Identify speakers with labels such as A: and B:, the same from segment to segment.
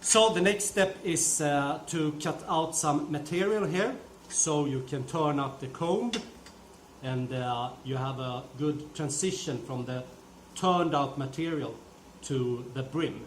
A: So the next step is to cut out some material here, so you can turn up the comb and you have a good transition from the turned out material to the brim.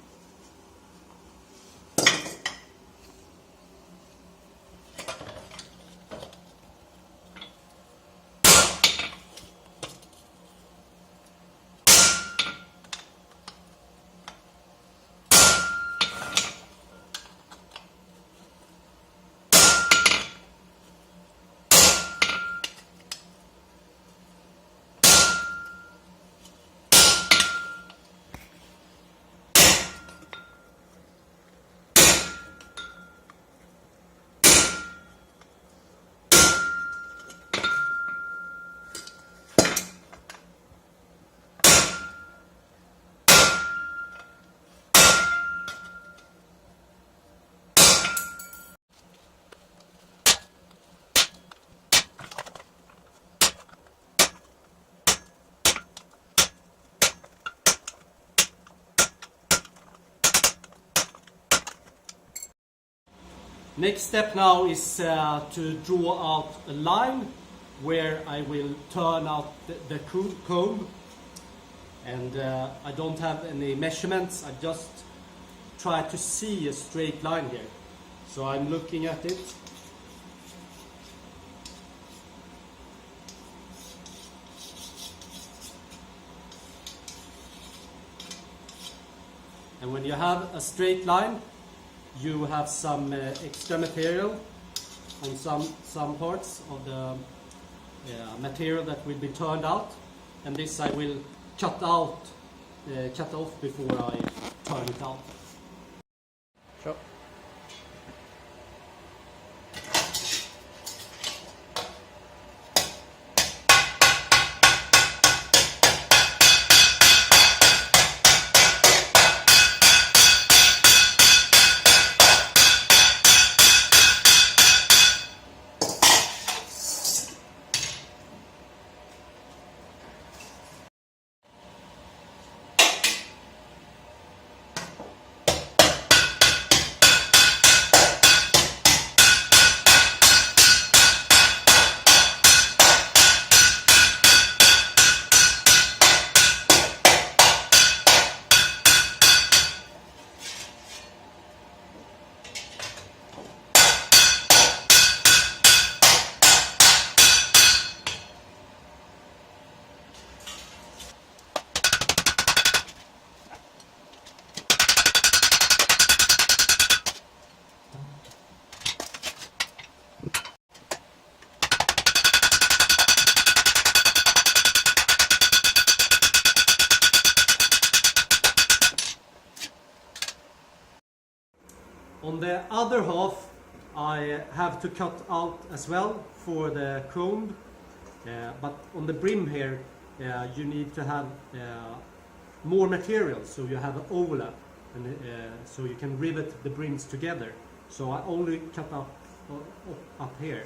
A: Next step now is to draw out a line where I will turn out the comb, and I don't have any measurements, I just try to see a straight line here. So I'm looking at it. And when you have a straight line, you have some extra material on some parts of the material that will be turned out, and this I will cut off before I turn it out. Sure. On the other half, I have to cut out as well for the comb, but on the brim here, you need to have more material, so you have an overlap, and so you can rivet the brims together. So I only cut up here.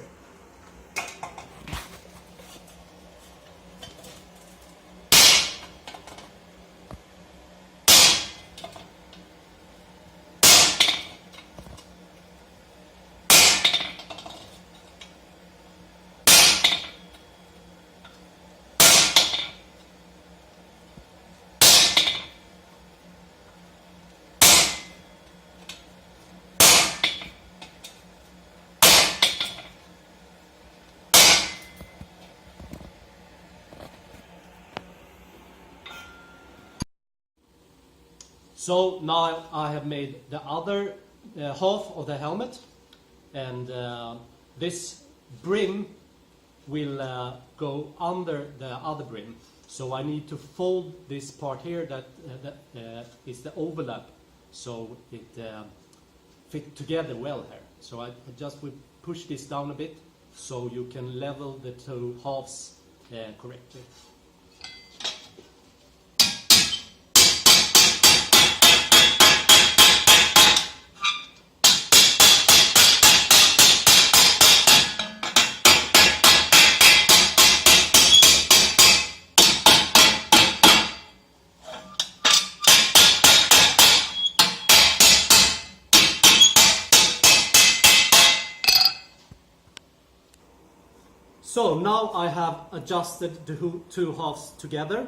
A: So now I have made the other half of the helmet, and this brim will go under the other brim. So I need to fold this part here that is the overlap, so it fit together well here. So I just will push this down a bit so you can level the two halves correctly. So now I have adjusted the two halves together.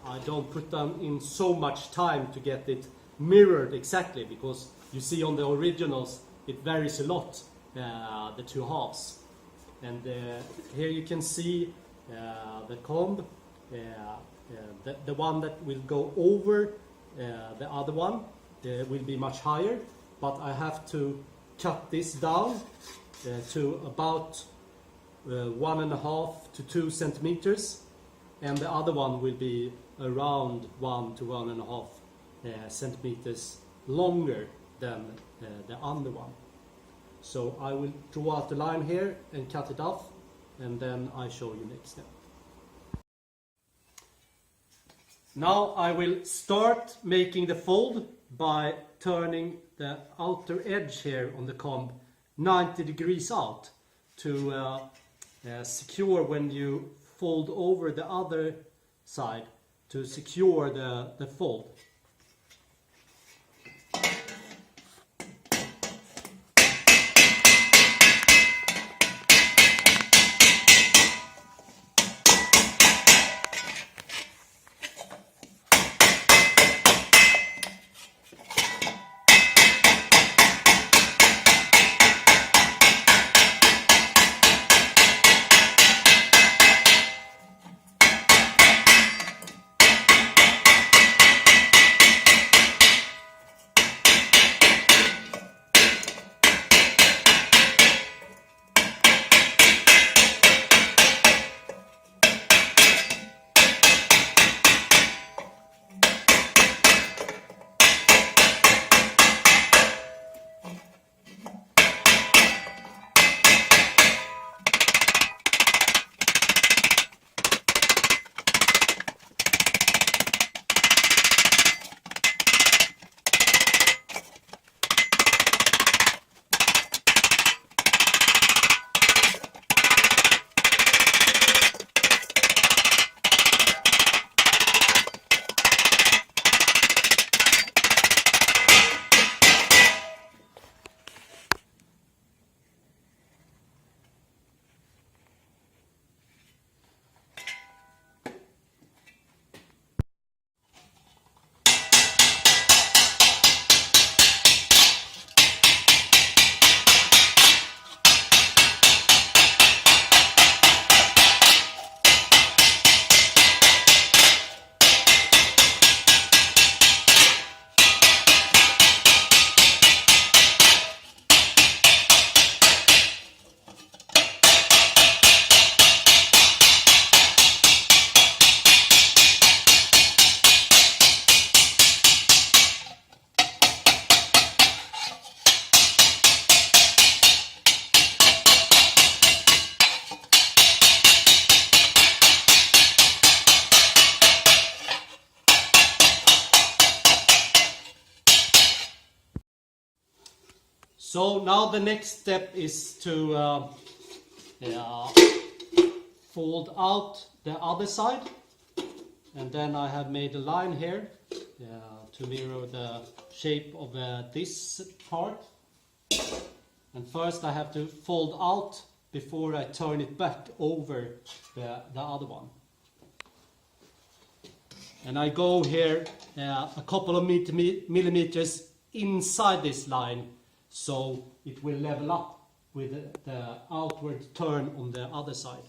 A: I don't put them in so much time to get it mirrored exactly, because you see on the originals it varies a lot, the two halves. And here you can see the comb, the one that will go over the other one will be much higher, but I have to cut this down to about 1.5 to 2 centimeters, and the other one will be around 1 to 1.5 centimeters longer than the under one. So I will draw out the line here and cut it off, and then I show you next step. Now I will start making the fold by turning the outer edge here on the comb 90 degrees out to secure when you fold over the other side, to secure the fold. So now the next step is to fold out the other side, and then I have made a line here to mirror the shape of this part. And first I have to fold out before I turn it back over the other one. And I go here a couple of millimeters inside this line, so it will level up with the outward turn on the other side.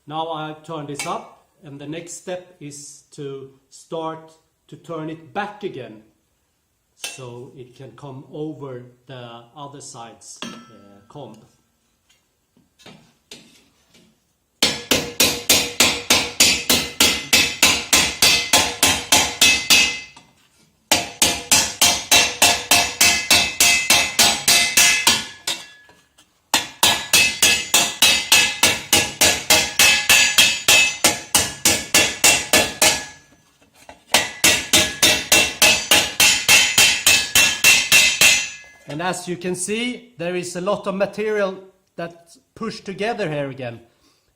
A: Now I turn this up, and the next step is to start to turn it back again, so it can come over the other side's comb. And as you can see, there is a lot of material that's pushed together here again.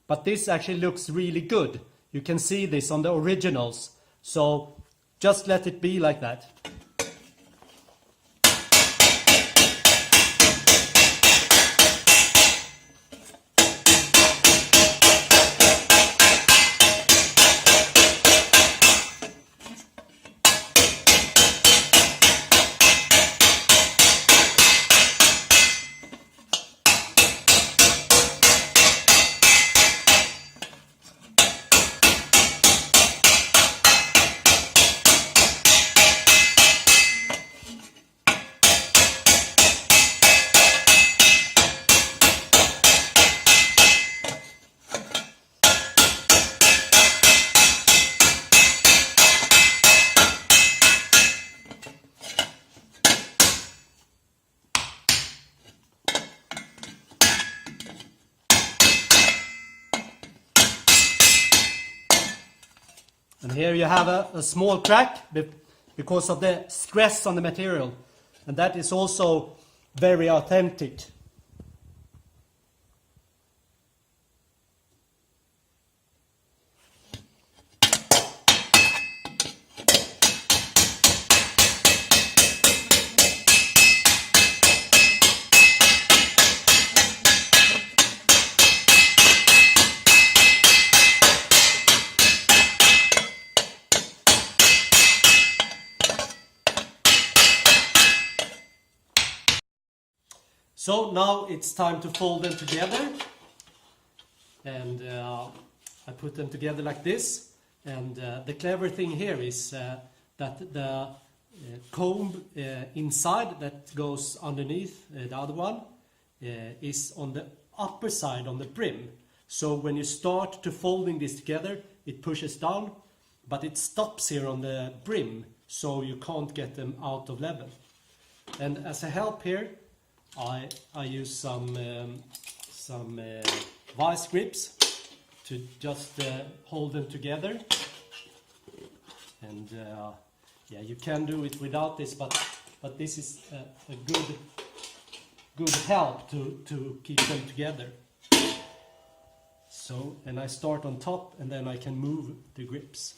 A: But this actually looks really good. You can see this on the originals. So just let it be like that. And here you have a small crack because of the stress on the material. And that is also very authentic. So now it's time to fold them together, and I put them together like this. And the clever thing here is that the comb inside that goes underneath the other one is on the upper side on the brim. So when you start to folding this together, it pushes down, but it stops here on the brim, so you can't get them out of level. And as a help here, I use some vice grips to just hold them together. And yeah, you can do it without this, but this is a good help to keep them together. So, and I start on top, and then I can move the grips.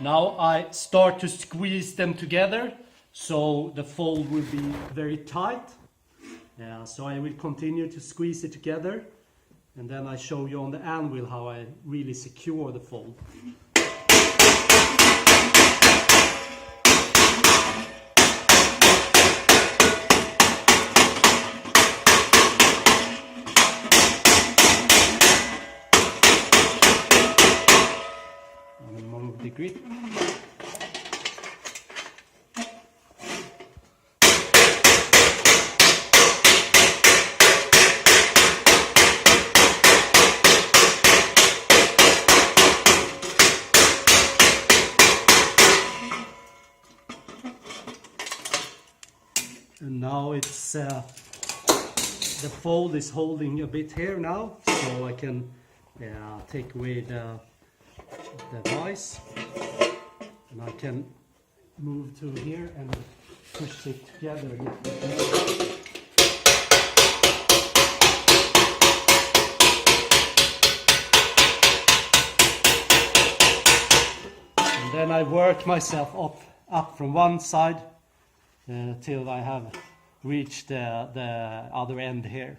A: Now I start to squeeze them together, so the fold will be very tight. So I will continue to squeeze it together, and then I show you on the anvil how I really secure the fold. The grip. And now it's the fold is holding a bit here now, so I can take away the vise, and I can move to here and push it together here. And then I work myself up from one side till I have reached the other end here.